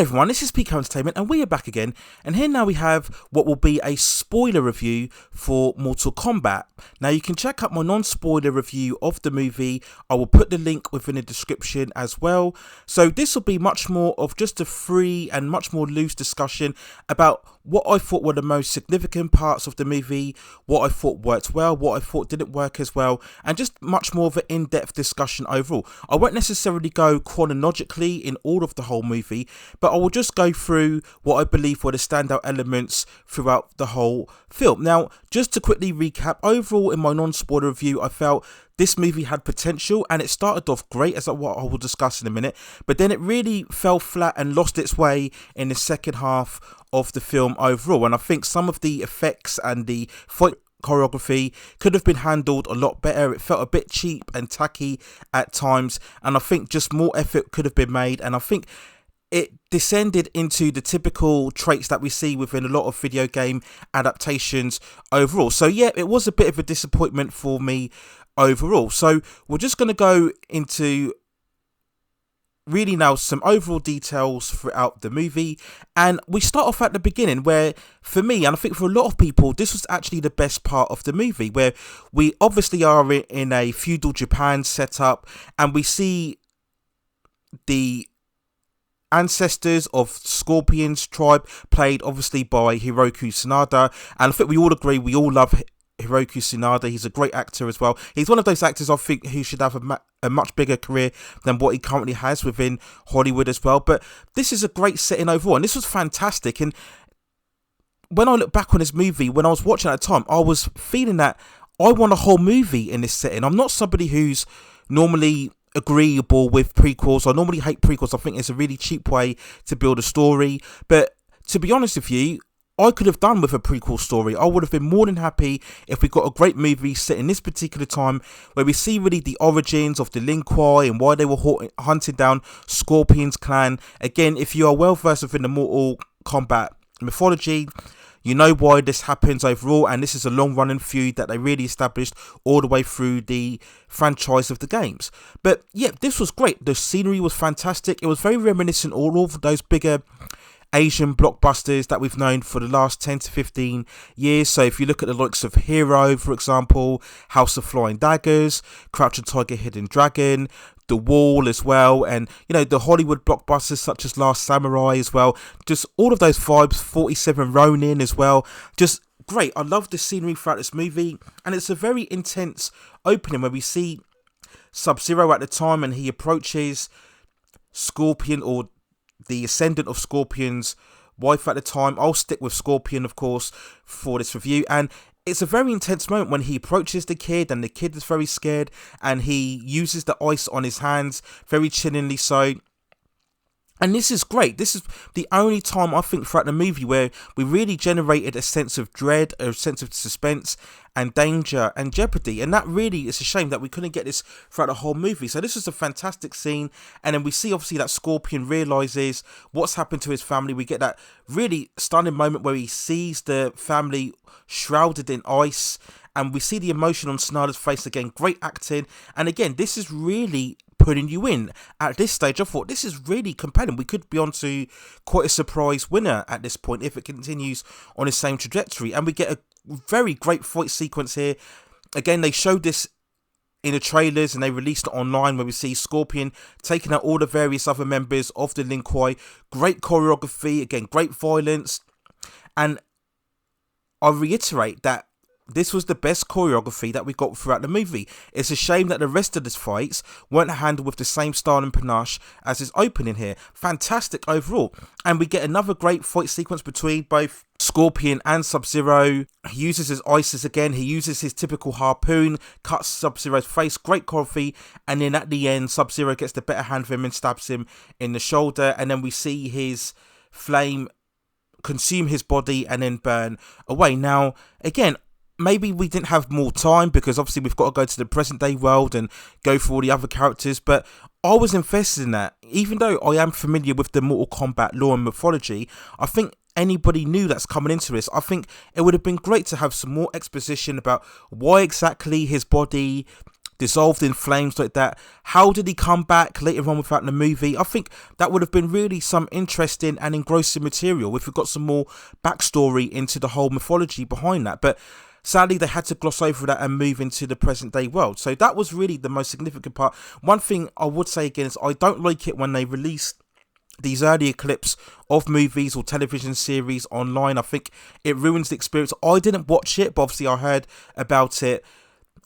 Hello everyone, this is PK Entertainment and we are back again, and here now we have what will be a spoiler review for Mortal Kombat. Now you can check out my non-spoiler review of the movie. I will put the link within the description as well. So this will be much more of just a free and much more loose discussion about what I thought were the most significant parts of the movie, what I thought worked well, what I thought didn't work as well, and just much more of an in-depth discussion overall. I won't necessarily go chronologically in all of the whole movie, but I will just go through what I believe were the standout elements throughout the whole film. Now, just to quickly recap, overall in my non-spoiler review, I felt this movie had potential and it started off great, as what I will discuss in a minute, but then it really fell flat and lost its way in the second half of the film overall. And I think some of the effects and the fight choreography could have been handled a lot better. It felt a bit cheap and tacky at times, and I think just more effort could have been made, and I think it descended into the typical traits that we see within a lot of video game adaptations overall. So yeah, it was a bit of a disappointment for me overall. So we're just going to go into really now some overall details throughout the movie, and we start off at the beginning where, for me, and I think for a lot of people, this was actually the best part of the movie, where we obviously are in a feudal Japan setup and we see the ancestors of Scorpion's tribe, played obviously by Hiroki Sanada, and I think we all agree, we all love Hiroki Sanada. He's a great actor as well. He's one of those actors I think who should have a much bigger career than what he currently has within Hollywood as well. But this is a great setting overall, and this was fantastic. And when I look back on this movie, when I was watching at the time, I was feeling that I want a whole movie in this setting. I'm not somebody who's normally agreeable with prequels. I normally hate prequels. I think it's a really cheap way to build a story. But to be honest with you, I could have done with a prequel story. I would have been more than happy if we got a great movie set in this particular time, where we see really the origins of the Lin Kuei and why they were hunting down Scorpion's clan. Again, if you are well versed within the Mortal Kombat mythology, you know why this happens overall, and this is a long-running feud that they really established all the way through the franchise of the games. But yeah, this was great. The scenery was fantastic. It was very reminiscent of all of those bigger Asian blockbusters that we've known for the last 10 to 15 years. So if you look at the likes of Hero, for example, House of Flying Daggers, Crouching Tiger, Hidden Dragon, The Wall as well, and you know, the Hollywood blockbusters such as Last Samurai as well, just all of those vibes, 47 Ronin as well, just great. I love the scenery throughout this movie, and it's a very intense opening where we see SubZero at the time, and he approaches Scorpion, or the ascendant of Scorpion's wife at the time. I'll stick with Scorpion, of course, for this review, and it's a very intense moment when he approaches the kid, and the kid is very scared, and he uses the ice on his hands, very chillingly so. And this is great. This is the only time I think throughout the movie where we really generated a sense of dread, a sense of suspense and danger and jeopardy. And that really is a shame that we couldn't get this throughout the whole movie. So this is a fantastic scene. And then we see obviously that Scorpion realizes what's happened to his family. We get that really stunning moment where he sees the family shrouded in ice. And we see the emotion on Sanada's face again. Great acting. And again, this is really putting you in. At this stage, I thought this is really compelling. We could be on to quite a surprise winner at this point if it continues on the same trajectory. And we get a very great fight sequence here. Again, they showed this in the trailers and they released it online, where we see Scorpion taking out all the various other members of the Lin Kuei. Great choreography, again, great violence. And I reiterate that this was the best choreography that we got throughout the movie. It's a shame that the rest of the fights weren't handled with the same style and panache as his opening here. Fantastic overall. And we get another great fight sequence between both Scorpion and SubZero. He uses his ices again. He uses his typical harpoon, cuts SubZero's face. Great choreography. And then at the end, SubZero gets the better hand of him and stabs him in the shoulder. And then we see his flame consume his body and then burn away. Now, again, maybe we didn't have more time because obviously we've got to go to the present day world and go through all the other characters, but I was invested in that. Even though I am familiar with the Mortal Kombat lore and mythology, I think anybody new that's coming into this, I think it would have been great to have some more exposition about why exactly his body dissolved in flames like that. How did he come back later on without the movie? I think that would have been really some interesting and engrossing material if we got some more backstory into the whole mythology behind that. But sadly, they had to gloss over that and move into the present day world. So that was really the most significant part. One thing I would say again is I don't like it when they release these earlier clips of movies or television series online. I think it ruins the experience. I didn't watch it, but obviously I heard about it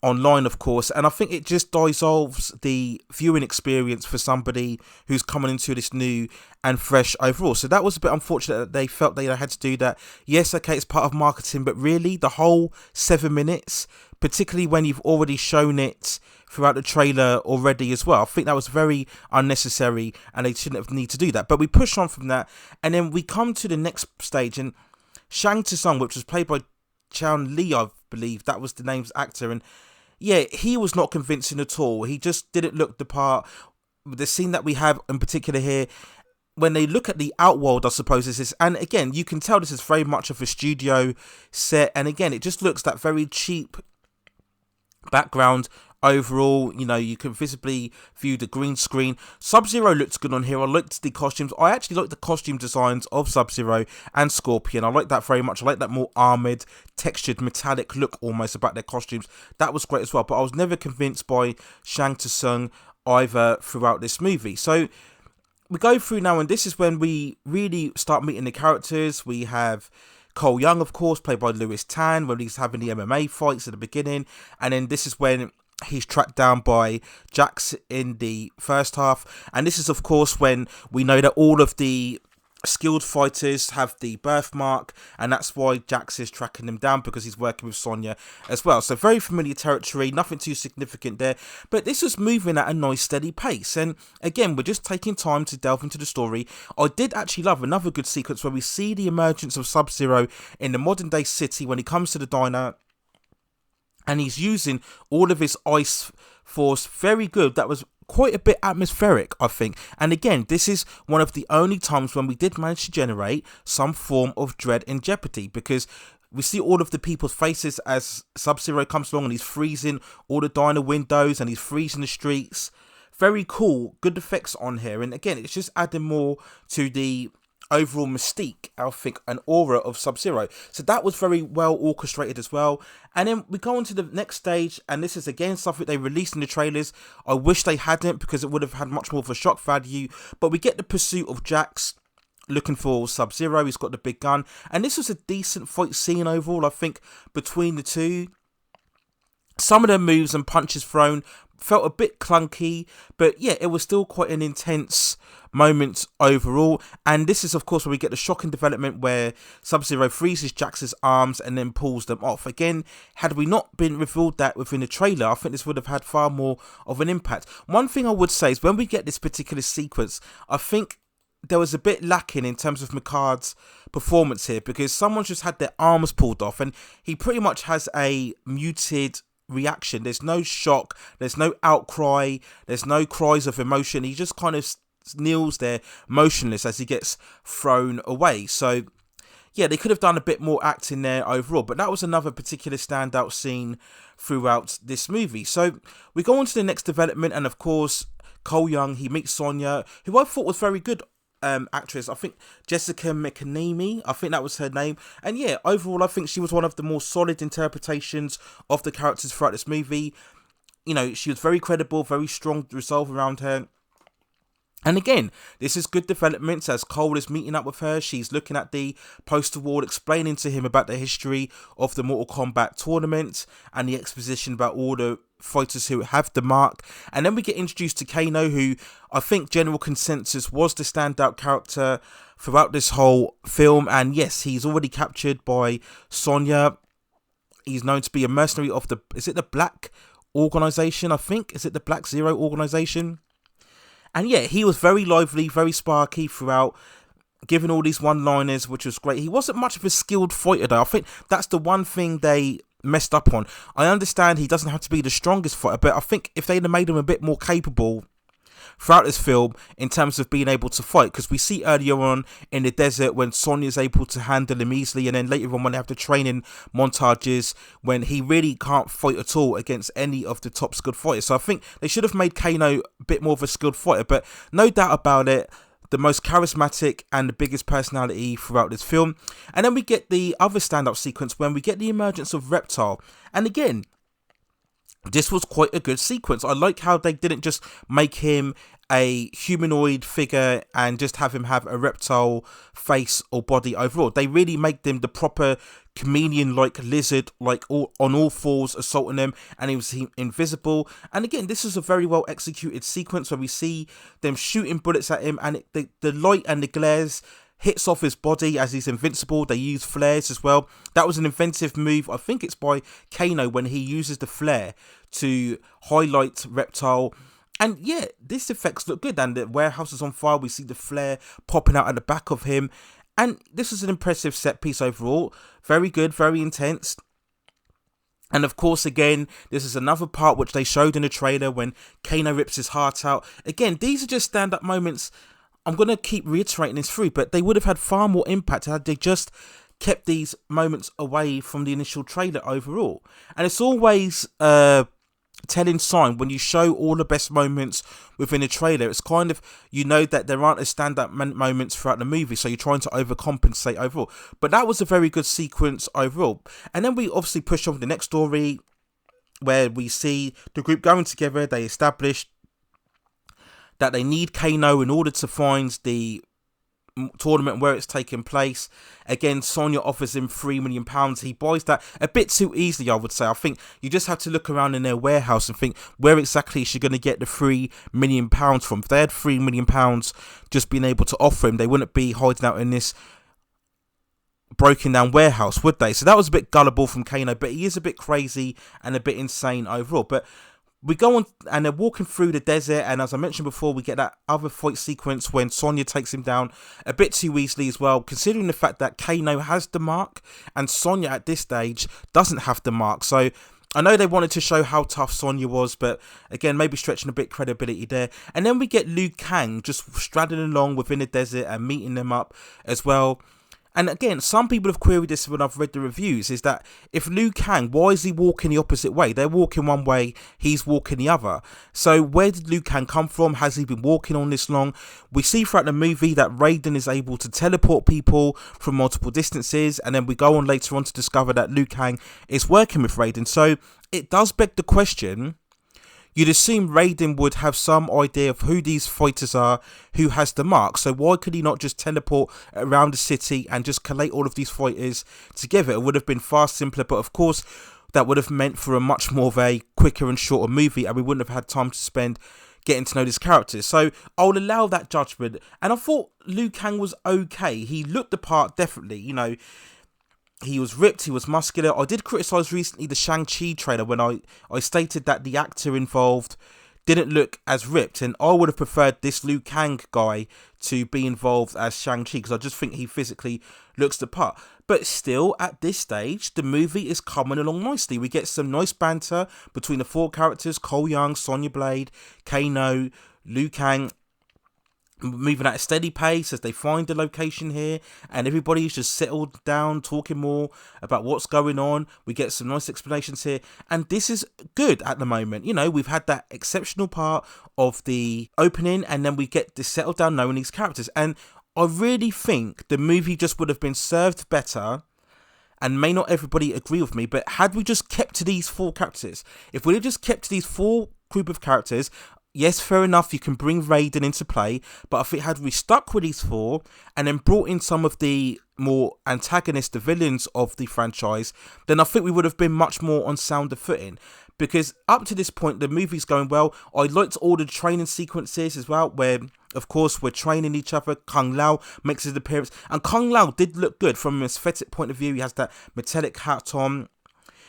online, of course, and I think it just dissolves the viewing experience for somebody who's coming into this new and fresh overall. So that was a bit unfortunate that they felt they had to do that. Yes, okay, it's part of marketing, but really the whole 7 minutes, particularly when you've already shown it throughout the trailer already as well, I think that was very unnecessary and they shouldn't have need to do that. But we push on from that, and then we come to the next stage, and ShangChi, which was played by Chan Li, I believe that was the name's actor, and yeah, he was not convincing at all. He just didn't look the part. The scene that we have in particular here, when they look at the outworld, I suppose this is, and again, you can tell this is very much of a studio set, and again, it just looks that very cheap background overall. You know, you can visibly view the green screen. SubZero looks good on here. I liked the costumes. I actually like the costume designs of SubZero and Scorpion. I like that very much. I like that more armoured, textured, metallic look almost about their costumes. That was great as well, but I was never convinced by ShangChi either throughout this movie. So we go through now, and this is when we really start meeting the characters. We have Cole Young, of course, played by Lewis Tan, when he's having the MMA fights at the beginning, and then this is when he's tracked down by Jax in the first half, and this is of course when we know that all of the skilled fighters have the birthmark, and that's why Jax is tracking them down, because he's working with Sonya as well. So very familiar territory, nothing too significant there, but this was moving at a nice steady pace, and again, we're just taking time to delve into the story. I did actually love another good sequence where we see the emergence of SubZero in the modern day city when he comes to the diner, and he's using all of his ice force. Very good. That was quite a bit atmospheric, I think. And again, this is one of the only times when we did manage to generate some form of dread and jeopardy, because we see all of the people's faces as SubZero comes along and he's freezing all the diner windows and he's freezing the streets. Very cool. Good effects on here. And again, it's just adding more to the overall mystique, I think, and aura of SubZero. So that was very well orchestrated as well. And then we go on to the next stage, and this is again something they released in the trailers. I wish they hadn't, because it would have had much more of a shock value. But we get the pursuit of Jax looking for SubZero. He's got the big gun, and this was a decent fight scene overall, I think, between the two. Some of the moves and punches thrown felt a bit clunky, but yeah, it was still quite an intense moment overall. And this is of course where we get the shocking development where SubZero freezes Jax's arms and then pulls them off. Again, had we not been revealed that within the trailer, I think this would have had far more of an impact. One thing I would say is when we get this particular sequence, I think there was a bit lacking in terms of Micard's performance here, because someone's just had their arms pulled off and he pretty much has a muted reaction. There's no shock, there's no outcry, there's no cries of emotion. He just kind of kneels there motionless as he gets thrown away. So yeah, they could have done a bit more acting there overall, but that was another particular standout scene throughout this movie. So we go on to the next development, and of course Cole Young, he meets Sonya, who I thought was very good actress. I think Jessica McNamee, I think that was her name. And yeah, overall I think she was one of the more solid interpretations of the characters throughout this movie. You know, she was very credible, very strong resolve around her. And again, this is good developments as Cole is meeting up with her. She's looking at the poster wall, explaining to him about the history of the Mortal Kombat tournament and the exposition about all the fighters who have the mark. And then we get introduced to Kano, who I think general consensus was the standout character throughout this whole film. And yes, he's already captured by Sonya. He's known to be a mercenary of the, is it the Black Organization? I think, is it the Black Zero Organization? And yeah, he was very lively, very sparky throughout, giving all these one-liners, which was great. He wasn't much of a skilled fighter though. I think that's the one thing they messed up on. I understand he doesn't have to be the strongest fighter, but I think if they'd have made him a bit more capable, throughout this film in terms of being able to fight, because we see earlier on in the desert when Sonya's able to handle him easily, and then later on when they have the training montages when he really can't fight at all against any of the top skilled fighters. So I think they should have made Kano a bit more of a skilled fighter, but no doubt about it, the most charismatic and the biggest personality throughout this film. And then we get the other stand-up sequence when we get the emergence of Reptile. And again, this was quite a good sequence. I like how they didn't just make him a humanoid figure and just have him have a reptile face or body overall. They really make him the proper chameleon-like lizard, like on all fours, assaulting them, and he was invisible. And again, this is a very well executed sequence where we see them shooting bullets at him, and the light and the glares hits off his body as he's invincible. They use flares as well. That was an inventive move. I think it's by Kano when he uses the flare to highlight Reptile. And yeah, this effects look good. And the warehouse is on fire. We see the flare popping out at the back of him. And this is an impressive set piece overall. Very good, very intense. And of course, again, this is another part which they showed in the trailer when Kano rips his heart out. Again, these are just stand-up moments. I'm going to keep reiterating this through, but they would have had far more impact had they just kept these moments away from the initial trailer overall. And it's always telling sign when you show all the best moments within a trailer. It's kind of, you know that there aren't a stand-up moments throughout the movie, so you're trying to overcompensate overall. But that was a very good sequence overall. And then we obviously push on to the next story where we see the group going together. They established that they need Kano in order to find the tournament where it's taking place. Again, Sonya offers him £3 million. He buys that a bit too easily, I would say. I think you just have to look around in their warehouse and think, where exactly is she going to get the £3 million from? If they had £3 million just being able to offer him, they wouldn't be hiding out in this broken down warehouse, would they? So that was a bit gullible from Kano, but he is a bit crazy and a bit insane overall. But we go on and they're walking through the desert, and as I mentioned before, we get that other fight sequence when Sonya takes him down a bit too easily as well, considering the fact that Kano has the mark and Sonya at this stage doesn't have the mark. So I know they wanted to show how tough Sonya was, but again, maybe stretching a bit credibility there. And then we get Liu Kang just straddling along within the desert and meeting them up as well. And again, some people have queried this when I've read the reviews, is that if Liu Kang, why is he walking the opposite way? They're walking one way, he's walking the other. So where did Liu Kang come from? Has he been walking on this long? We see throughout the movie that Raiden is able to teleport people from multiple distances, and then we go on later on to discover that Liu Kang is working with Raiden. So it does beg the question. You'd assume Raiden would have some idea of who these fighters are, who has the mark. So why could he not just teleport around the city and just collate all of these fighters together? It would have been far simpler, but of course that would have meant for a much more of a quicker and shorter movie, and we wouldn't have had time to spend getting to know these characters. So I'll allow that judgment. And I thought Liu Kang was okay. He looked the part, definitely, you know. He was ripped, he was muscular. I did criticise recently the ShangChi trailer when I stated that the actor involved didn't look as ripped, and I would have preferred this Liu Kang guy to be involved as Shang-Chi, because I just think he physically looks the part. But still, at this stage, the movie is coming along nicely. We get some nice banter between the four characters, Cole Young, Sonya Blade, Kano, Liu Kang, moving at a steady pace as they find the location here, and everybody's just settled down, talking more about what's going on. We get some nice explanations here, and this is good at the moment. You know, we've had that exceptional part of the opening, and then we get this settled down knowing these characters, and I really think the movie just would have been served better. And may not everybody agree with me, but had we just kept to these four characters, if we had just kept to these four group of characters, yes, fair enough, you can bring Raiden into play, but if it had we stuck with these four and then brought in some of the more antagonists, the villains of the franchise, then I think we would have been much more on sounder footing. Because up to this point, the movie's going well. I liked all the training sequences as well, where, of course, we're training each other. Kung Lao makes his appearance, and Kung Lao did look good from an aesthetic point of view. He has that metallic hat on.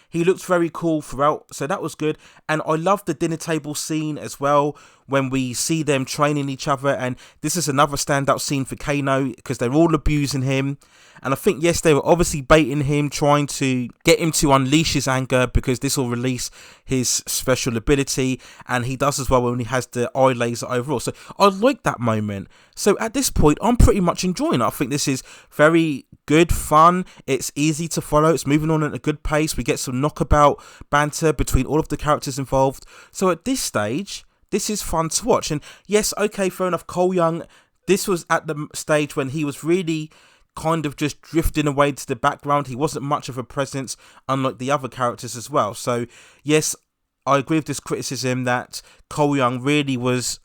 He looked very cool throughout, so that was good. And I loved the dinner table scene as well, when we see them training each other, and this is another standout scene for Kano because they're all abusing him. And I think, yes, they were obviously baiting him, trying to get him to unleash his anger because this will release his special ability, and he does as well when he has the eye laser overall. So I like that moment. So at this point, I'm pretty much enjoying it. I think this is very good fun. It's easy to follow. It's moving on at a good pace. We get some knockabout banter between all of the characters involved. So at this stage, this is fun to watch. And yes, okay, fair enough, Cole Young, this was at the stage when he was really kind of just drifting away to the background. He wasn't much of a presence, unlike the other characters as well. So yes, I agree with this criticism that Cole Young really was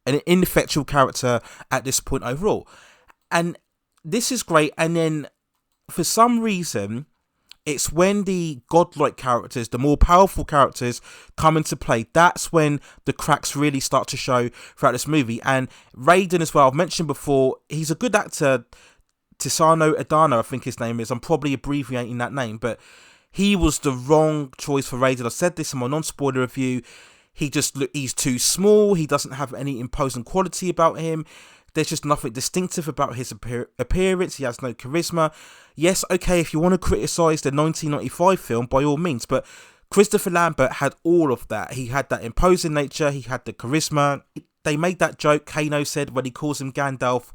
an ineffectual character at this point overall. And this is great. And then for some reason, it's when the godlike characters, the more powerful characters come into play, that's when the cracks really start to show throughout this movie. And Raiden as well, I've mentioned before, he's a good actor. Tisano Adano, I think his name is. I'm probably abbreviating that name, but he was the wrong choice for Raiden. I said this in my non-spoiler review. He's too small. He doesn't have any imposing quality about him. There's just nothing distinctive about his appearance. He has no charisma. Yes, okay, if you want to criticise the 1995 film, by all means, but Christopher Lambert had all of that. He had that imposing nature. He had the charisma. They made that joke, Kano said, when he calls him Gandalf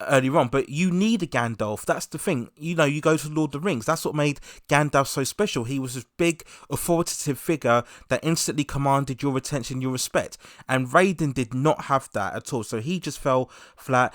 earlier on, but you need a Gandalf. That's the thing. You know, you go to Lord of the Rings. That's what made Gandalf so special. He was this big, authoritative figure that instantly commanded your attention, your respect. And Raiden did not have that at all. So he just fell flat.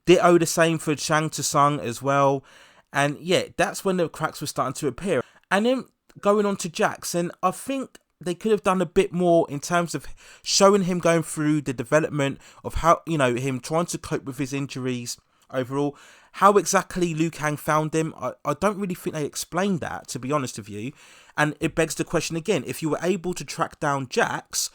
Ditto the same for ShangChi as well. And yeah, that's when the cracks were starting to appear. And then going on to Jackson, I think they could have done a bit more in terms of showing him going through the development of how, you know, him trying to cope with his injuries overall. How exactly Liu Kang found him, I don't really think they explained that, to be honest with you. And it begs the question again, if you were able to track down Jax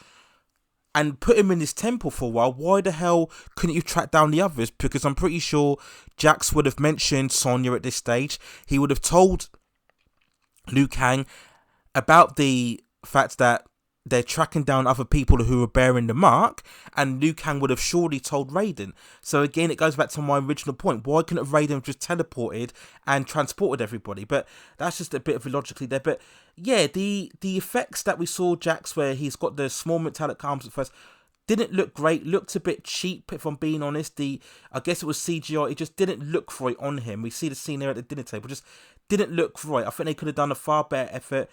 and put him in this temple for a while, why the hell couldn't you track down the others? Because I'm pretty sure Jax would have mentioned Sonya at this stage. He would have told Liu Kang about the fact that they're tracking down other people who are bearing the mark, and Liu Kang would have surely told Raiden. So again, it goes back to my original point. Why couldn't Raiden have just teleported and transported everybody? But that's just a bit of illogically there. But yeah, the effects that we saw Jax, where he's got the small metallic arms at first, didn't look great. Looked a bit cheap, if I'm being honest. I guess it was CGI. It just didn't look right on him. We see the scene there at the dinner table. Just didn't look right. I think they could have done a far better effort.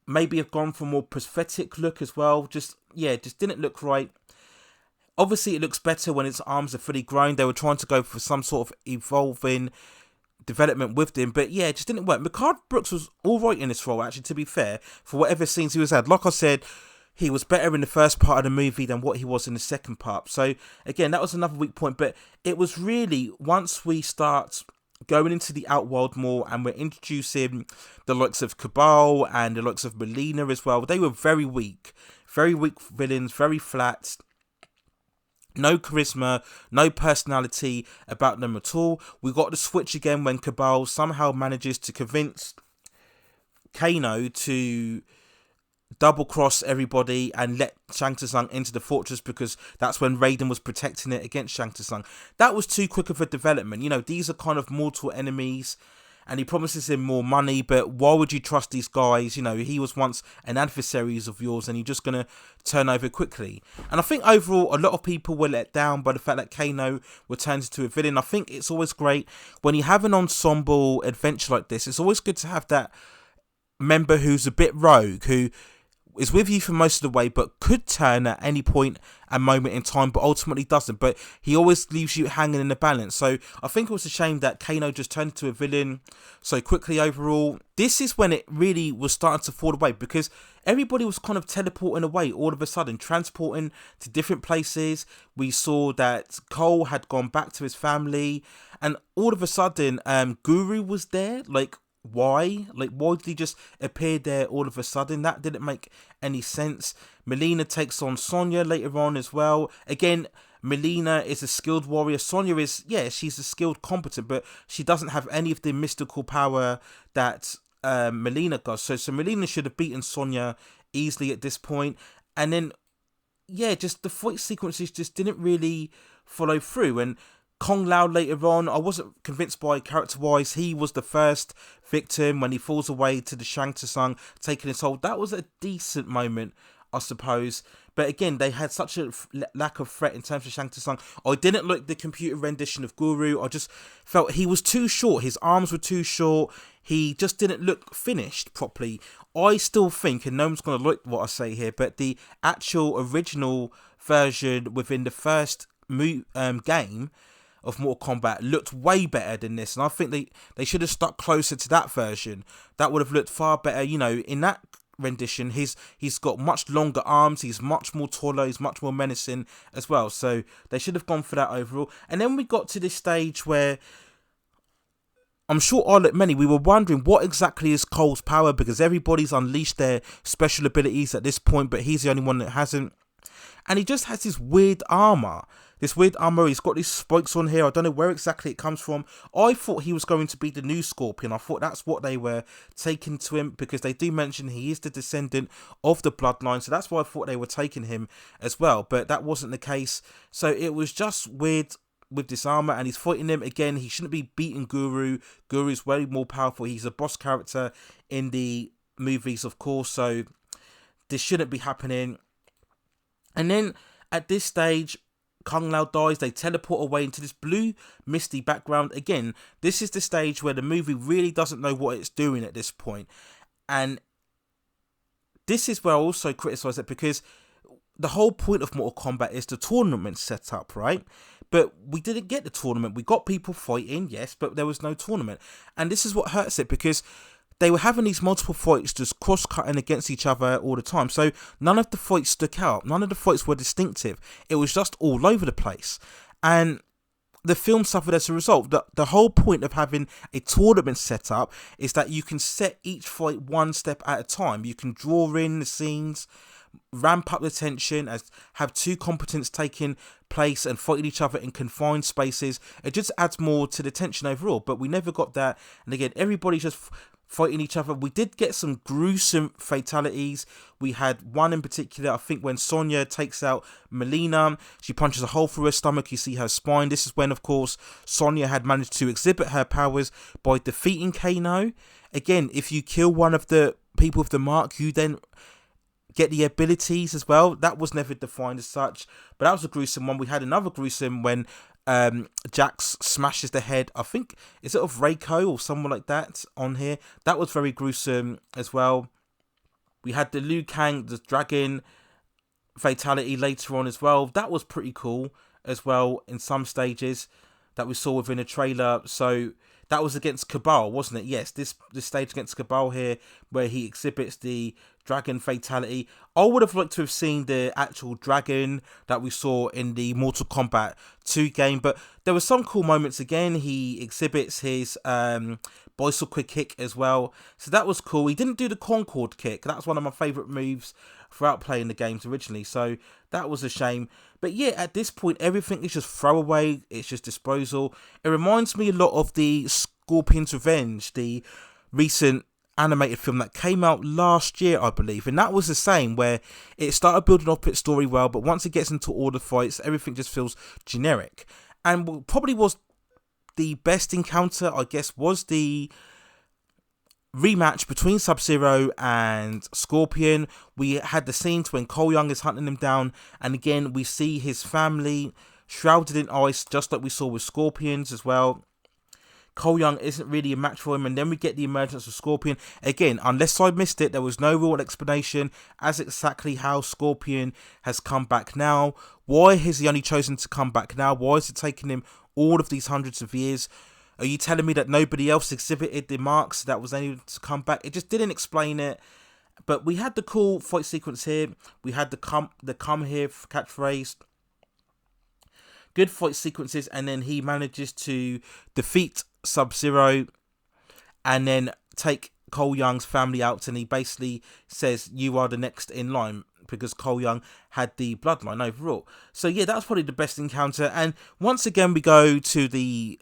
Maybe have gone for a more prosthetic look as well. Just didn't look right. Obviously, it looks better when its arms are fully grown. They were trying to go for some sort of evolving development with him. But yeah, it just didn't work. Mehcad Brooks was all right in this role, actually, to be fair, for whatever scenes he was had. Like I said, he was better in the first part of the movie than what he was in the second part. So again, that was another weak point. But it was really, once we start going into the Outworld more and we're introducing the likes of Cabal and the likes of Melina as well, they were very weak villains, very flat, no charisma, no personality about them at all. We got the switch again when Cabal somehow manages to convince Kano to double cross everybody and let ShangChi into the fortress, because that's when Raiden was protecting it against ShangChi. That was too quick of a development. You know, these are kind of mortal enemies, and he promises him more money, but why would you trust these guys? You know, he was once an adversary of yours, and you're just going to turn over quickly. And I think overall, a lot of people were let down by the fact that Kano were turned into a villain. I think it's always great when you have an ensemble adventure like this. It's always good to have that member who's a bit rogue, who is with you for most of the way, but could turn at any point and moment in time, but ultimately doesn't. But he always leaves you hanging in the balance. So I think it was a shame that Kano just turned into a villain so quickly overall. This is when it really was starting to fall away, because everybody was kind of teleporting away all of a sudden, transporting to different places. We saw that Cole had gone back to his family, and all of a sudden Guru was there. Like, why? Like, why did he just appear there all of a sudden? That didn't make any sense. Melina takes on Sonya later on as well. Again, Melina is a skilled warrior. Sonya is, yeah, she's a skilled, competent, but she doesn't have any of the mystical power that Melina does. So Melina should have beaten Sonya easily at this point. And then yeah, just the fight sequences just didn't really follow through. And Kung Lao later on, I wasn't convinced by character-wise. He was the first victim when he falls away to the ShangChi, taking his hold. That was a decent moment, I suppose. But again, they had such a lack of threat in terms of ShangChi. I didn't like the computer rendition of Guru. I just felt he was too short. His arms were too short. He just didn't look finished properly. I still think, and no one's going to like what I say here, but the actual original version within the first game of Mortal Kombat looked way better than this, and I think they should have stuck closer to that version. That would have looked far better. You know, in that rendition, he's got much longer arms, he's much more taller, he's much more menacing as well, so they should have gone for that overall. And then we got to this stage where I'm sure like many, we were wondering what exactly is Cole's power, because everybody's unleashed their special abilities at this point, but he's the only one that hasn't. And he just has this weird armor. He's got these spikes on here. I don't know where exactly it comes from. I thought he was going to be the new Scorpion. I thought that's what they were taking to him, because they do mention he is the descendant of the bloodline. So that's why I thought they were taking him as well. But that wasn't the case. So it was just weird with this armor, and he's fighting him again. He shouldn't be beating Guru. Guru's way more powerful. He's a boss character in the movies, of course. So this shouldn't be happening. And then at this stage, Kung Lao dies. They teleport away into this blue misty background. Again, this is the stage where the movie really doesn't know what it's doing at this point. And this is where I also criticise it, because the whole point of Mortal Kombat is the tournament set up, right? But we didn't get the tournament. We got people fighting, yes, but there was no tournament. And this is what hurts it, because they were having these multiple fights just cross-cutting against each other all the time. So none of the fights stuck out. None of the fights were distinctive. It was just all over the place. And the film suffered as a result. The whole point of having a tournament set up is that you can set each fight one step at a time. You can draw in the scenes, ramp up the tension, as have two combatants taking place and fighting each other in confined spaces. It just adds more to the tension overall, but we never got that. And again, everybody's just fighting each other. We did get some gruesome fatalities. We had one in particular, I think, when Sonya takes out Melina. She punches a hole through her stomach. You see her spine. This is when, of course, Sonya had managed to exhibit her powers by defeating Kano. Again, if you kill one of the people with the mark, you then get the abilities as well. That was never defined as such, but that was a gruesome one. We had another gruesome when Jax smashes the head, I think, is it of Reiko or someone like that on here. That was very gruesome as well. We had the Liu Kang, the dragon fatality later on as well. That was pretty cool as well in some stages that we saw within a trailer. So that was against Cabal, wasn't it? Yes, this stage against Cabal here, where he exhibits the dragon fatality. I would have liked to have seen the actual dragon that we saw in the Mortal Kombat 2 game, but there were some cool moments again. He exhibits his bicycle kick as well, so that was cool. He didn't do the Concord kick. That's one of my favourite moves throughout playing the games originally, so that was a shame. But yeah, at this point, everything is just throwaway. It's just disposal. It reminds me a lot of the Scorpion's Revenge, the recent animated film that came out last year, I believe, and that was the same, where it started building up its story well, but once it gets into all the fights, everything just feels generic. And what probably was the best encounter, I guess, was the rematch between SubZero and Scorpion. We had the scenes when Cole Young is hunting him down, and again we see his family shrouded in ice, just like we saw with Scorpions as well. Cole Young isn't really a match for him, and then we get the emergence of Scorpion. Again, unless I missed it, there was no real explanation as exactly how Scorpion has come back now. Why has he only chosen to come back now? Why is it taking him all of these hundreds of years? Are you telling me that nobody else exhibited the marks that was able to come back? It just didn't explain it. But we had the cool fight sequence here. We had the come here catchphrase. Good fight sequences, and then he manages to defeat SubZero and then take Cole Young's family out, and he basically says, you are the next in line, because Cole Young had the bloodline overall. So yeah, that's probably the best encounter. And once again we go to the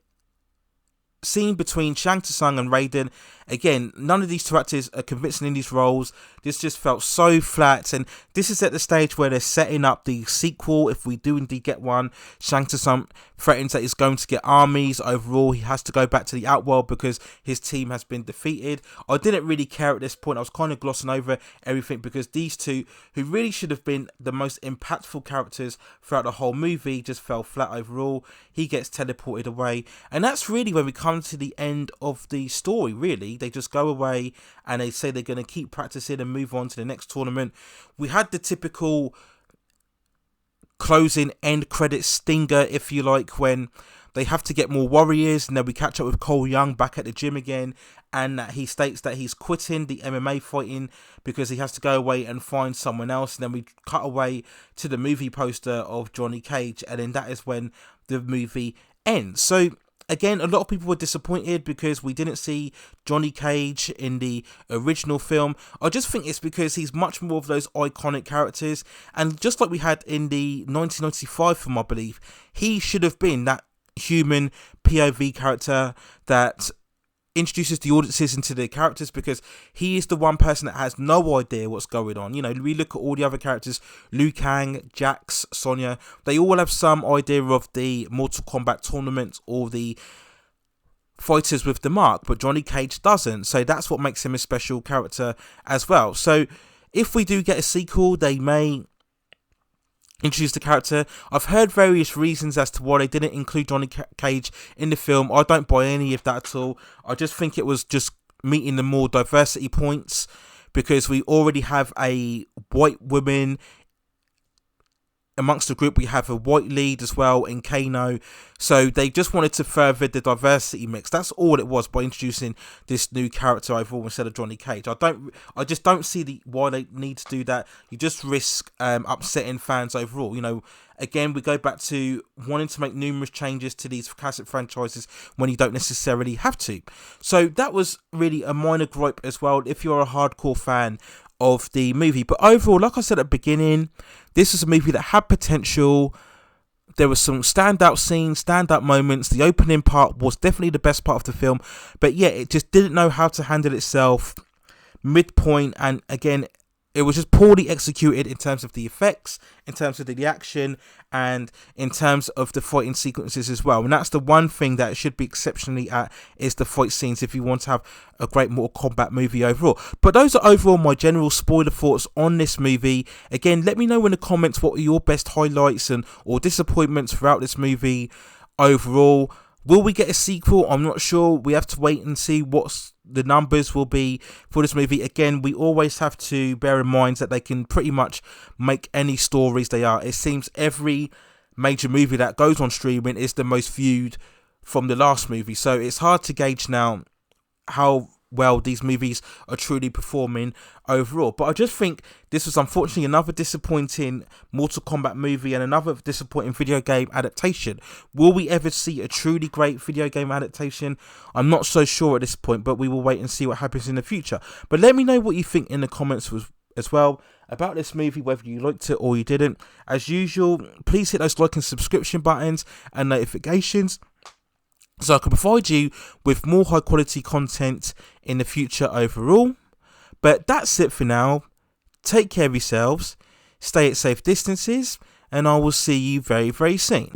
scene between ShangChi and Raiden, again, none of these two actors are convincing in these roles. This just felt so flat, and this is at the stage where they're setting up the sequel. If we do indeed get one, ShangChi threatens that he's going to get armies. Overall, he has to go back to the Outworld because his team has been defeated. I didn't really care at this point. I was kind of glossing over everything because these two, who really should have been the most impactful characters throughout the whole movie, just fell flat overall. He gets teleported away, and that's really when we come to the end of the story. Really, they just go away and they say they're going to keep practicing and move on to the next tournament. We had the typical closing end credit stinger, if you like, when they have to get more warriors, and then we catch up with Cole Young back at the gym again, and he states that he's quitting the MMA fighting because he has to go away and find someone else. And then we cut away to the movie poster of Johnny Cage, and then that is when the movie ends. So again, a lot of people were disappointed because we didn't see Johnny Cage in the original film. I just think it's because he's much more of those iconic characters, and just like we had in the 1995 film, I believe, he should have been that human POV character that introduces the audiences into the characters, because he is the one person that has no idea what's going on. You know, we look at all the other characters, Liu Kang, Jax, Sonya, they all have some idea of the Mortal Kombat tournament or the fighters with the mark, but Johnny Cage doesn't. So that's what makes him a special character as well. So if we do get a sequel, they may introduce the character. I've heard various reasons as to why they didn't include Johnny Cage in the film. I don't buy any of that at all. I just think it was just meeting the more diversity points, because we already have a white woman amongst the group. We have a white lead as well in Kano, so they just wanted to further the diversity mix. That's all it was by introducing this new character overall instead of Johnny Cage. I just don't see why they need to do that. You just risk upsetting fans overall. You know, again, we go back to wanting to make numerous changes to these classic franchises when you don't necessarily have to. So that was really a minor gripe as well, if you're a hardcore fan of the movie. But overall, like I said at the beginning, this was a movie that had potential. There were some standout scenes, standout moments. The opening part was definitely the best part of the film, but yeah, it just didn't know how to handle itself midpoint, and again, it was just poorly executed in terms of the effects, in terms of the action, and in terms of the fighting sequences as well. And that's the one thing that it should be exceptionally at, is the fight scenes, if you want to have a great Mortal Kombat movie overall. But those are overall my general spoiler thoughts on this movie. Again, let me know in the comments what are your best highlights or disappointments throughout this movie overall. Will we get a sequel? I'm not sure. We have to wait and see what the numbers will be for this movie. Again, we always have to bear in mind that they can pretty much make any stories they are. It seems every major movie that goes on streaming is the most viewed from the last movie. So it's hard to gauge now how well these movies are truly performing overall. But I just think this was unfortunately another disappointing Mortal Kombat movie and another disappointing video game adaptation. Will we ever see a truly great video game adaptation? I'm not so sure at this point, but we will wait and see what happens in the future. But let me know what you think in the comments as well about this movie, whether you liked it or you didn't. As usual, please hit those like and subscription buttons and notifications, so I can provide you with more high quality content in the future overall. But that's it for now. Take care of yourselves, stay at safe distances, and I will see you very, very soon.